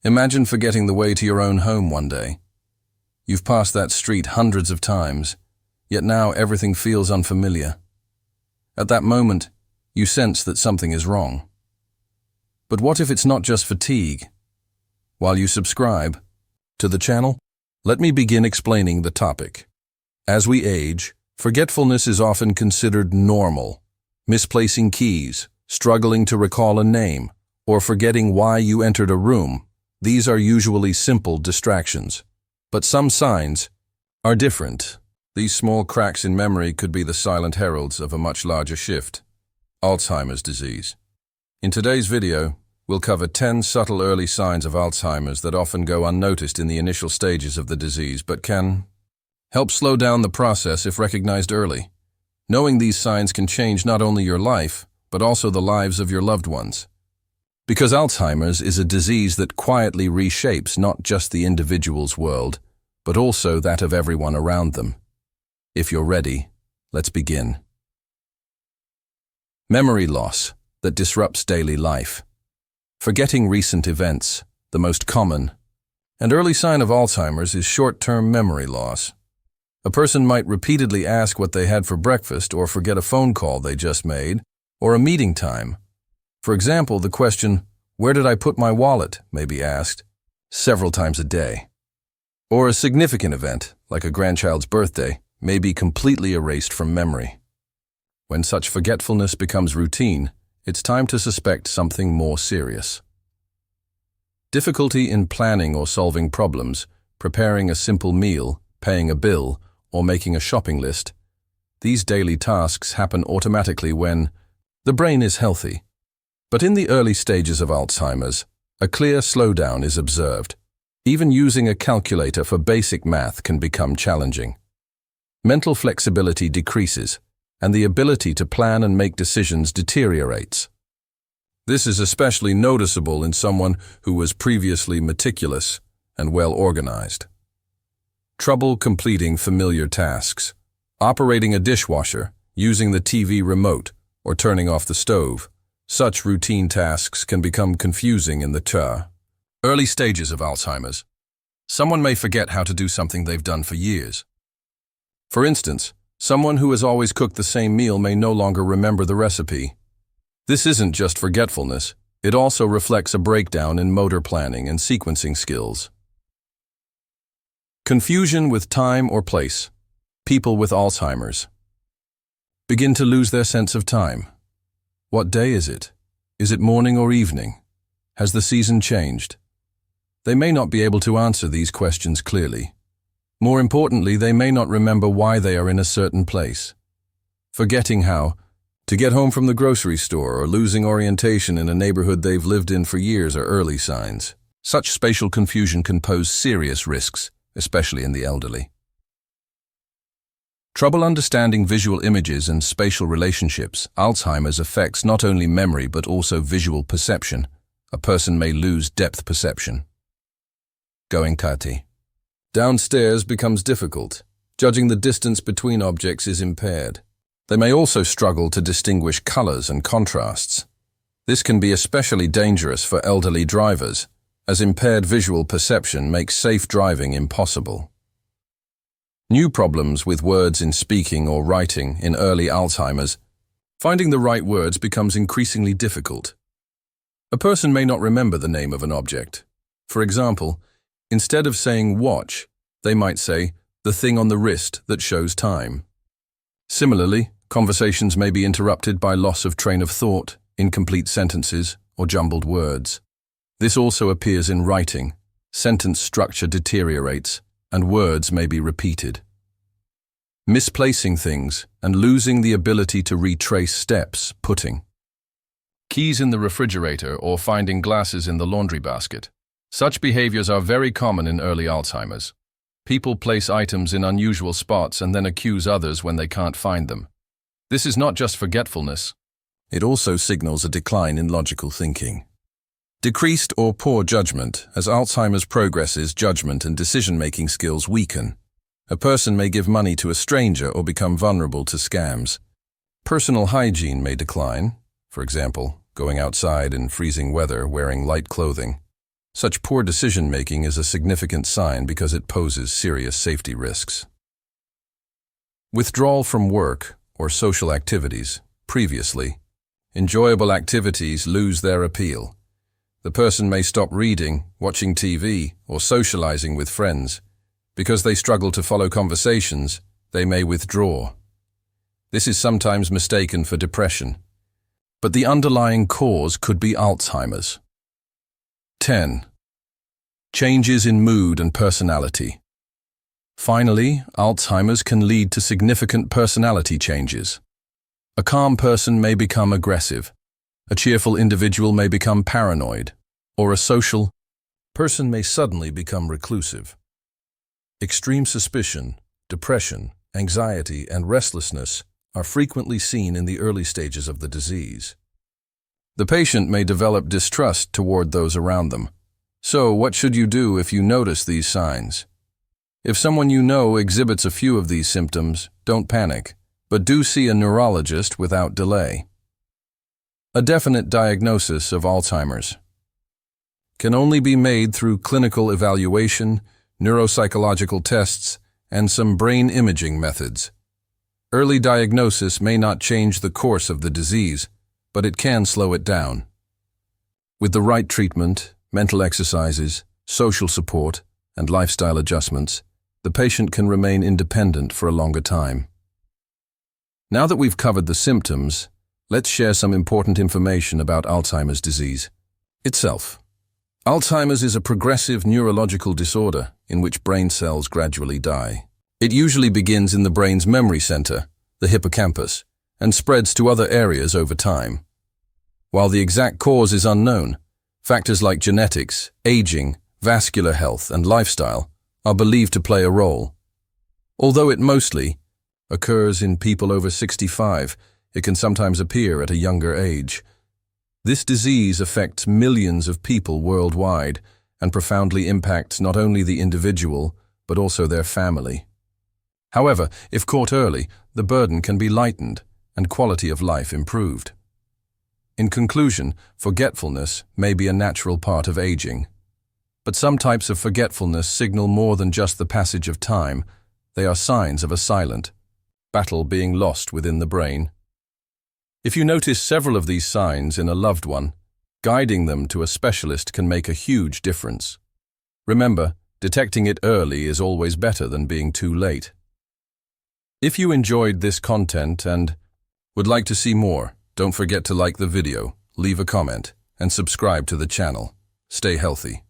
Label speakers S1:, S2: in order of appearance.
S1: Imagine forgetting the way to your own home one day. You've passed that street hundreds of times, yet now everything feels unfamiliar. At that moment, you sense that something is wrong. But what if it's not just fatigue? While you subscribe to the channel, let me begin explaining the topic. As we age, forgetfulness is often considered normal. Misplacing keys, struggling to recall a name, or forgetting why you entered a room. These are usually simple distractions. But some signs are different. These small cracks in memory could be the silent heralds of a much larger shift. Alzheimer's disease. In today's video, we'll cover 10 subtle early signs of Alzheimer's that often go unnoticed in the initial stages of the disease but can help slow down the process if recognized early. Knowing these signs can change not only your life, but also the lives of your loved ones. Because Alzheimer's is a disease that quietly reshapes not just the individual's world, but also that of everyone around them. If you're ready, let's begin. Memory loss that disrupts daily life. Forgetting recent events, the most common, and early sign of Alzheimer's is short-term memory loss. A person might repeatedly ask what they had for breakfast or forget a phone call they just made, or a meeting time. For example, the question, "Where did I put my wallet?" may be asked several times a day. Or a significant event, like a grandchild's birthday, may be completely erased from memory. When such forgetfulness becomes routine, it's time to suspect something more serious. Difficulty in planning or solving problems, preparing a simple meal, paying a bill, or making a shopping list. These daily tasks happen automatically when the brain is healthy. But in the early stages of Alzheimer's, a clear slowdown is observed. Even using a calculator for basic math can become challenging. Mental flexibility decreases, and the ability to plan and make decisions deteriorates. This is especially noticeable in someone who was previously meticulous and well organized. Trouble completing familiar tasks, operating a dishwasher, using the TV remote, or turning off the stove. Such routine tasks can become confusing in the early stages of Alzheimer's. Someone may forget how to do something they've done for years. For instance, someone who has always cooked the same meal may no longer remember the recipe. This isn't just forgetfulness, it also reflects a breakdown in motor planning and sequencing skills. Confusion with time or place. People with Alzheimer's begin to lose their sense of time. What day is it? Is it morning or evening? Has the season changed? They may not be able to answer these questions clearly. More importantly, they may not remember why they are in a certain place. Forgetting how to get home from the grocery store or losing orientation in a neighborhood they've lived in for years are early signs. Such spatial confusion can pose serious risks, especially in the elderly. Trouble understanding visual images and spatial relationships. Alzheimer's affects not only memory but also visual perception. A person may lose depth perception. Going kati. Downstairs becomes difficult. Judging the distance between objects is impaired. They may also struggle to distinguish colors and contrasts. This can be especially dangerous for elderly drivers, as impaired visual perception makes safe driving impossible. New problems with words in speaking or writing in early Alzheimer's. Finding the right words becomes increasingly difficult. A person may not remember the name of an object. For example, instead of saying watch, they might say the thing on the wrist that shows time. Similarly, conversations may be interrupted by loss of train of thought, incomplete sentences, or jumbled words. This also appears in writing. Sentence structure deteriorates, and words may be repeated. Misplacing things and losing the ability to retrace steps, putting keys in the refrigerator or finding glasses in the laundry basket. Such behaviors are very common in early Alzheimer's. People place items in unusual spots and then accuse others when they can't find them. This is not just forgetfulness. It also signals a decline in logical thinking. Decreased or poor judgment. As Alzheimer's progresses, judgment and decision-making skills weaken. A person may give money to a stranger or become vulnerable to scams. Personal hygiene may decline, for example, going outside in freezing weather, wearing light clothing. Such poor decision-making is a significant sign because it poses serious safety risks. Withdrawal from work or social activities. Previously, enjoyable activities lose their appeal. The person may stop reading, watching TV, or socializing with friends. Because they struggle to follow conversations, they may withdraw. This is sometimes mistaken for depression, but the underlying cause could be Alzheimer's. 10. Changes in mood and personality. Finally, Alzheimer's can lead to significant personality changes. A calm person may become aggressive. A cheerful individual may become paranoid, or a social person may suddenly become reclusive. Extreme suspicion, depression, anxiety, and restlessness are frequently seen in the early stages of the disease. The patient may develop distrust toward those around them. So, what should you do if you notice these signs? If someone you know exhibits a few of these symptoms, don't panic, but do see a neurologist without delay. A definite diagnosis of Alzheimer's can only be made through clinical evaluation, neuropsychological tests, and some brain imaging methods. Early diagnosis may not change the course of the disease, but it can slow it down. With the right treatment, mental exercises, social support, and lifestyle adjustments, the patient can remain independent for a longer time. Now that we've covered the symptoms, let's share some important information about Alzheimer's disease itself. Alzheimer's is a progressive neurological disorder in which brain cells gradually die. It usually begins in the brain's memory center, the hippocampus, and spreads to other areas over time. While the exact cause is unknown, factors like genetics, aging, vascular health, and lifestyle are believed to play a role. Although it mostly occurs in people over 65, it can sometimes appear at a younger age. This disease affects millions of people worldwide and profoundly impacts not only the individual, but also their family. However, if caught early, the burden can be lightened and quality of life improved. In conclusion, forgetfulness may be a natural part of aging. But some types of forgetfulness signal more than just the passage of time. They are signs of a silent battle being lost within the brain. If you notice several of these signs in a loved one, guiding them to a specialist can make a huge difference. Remember, detecting it early is always better than being too late. If you enjoyed this content and would like to see more, don't forget to like the video, leave a comment, and subscribe to the channel. Stay healthy.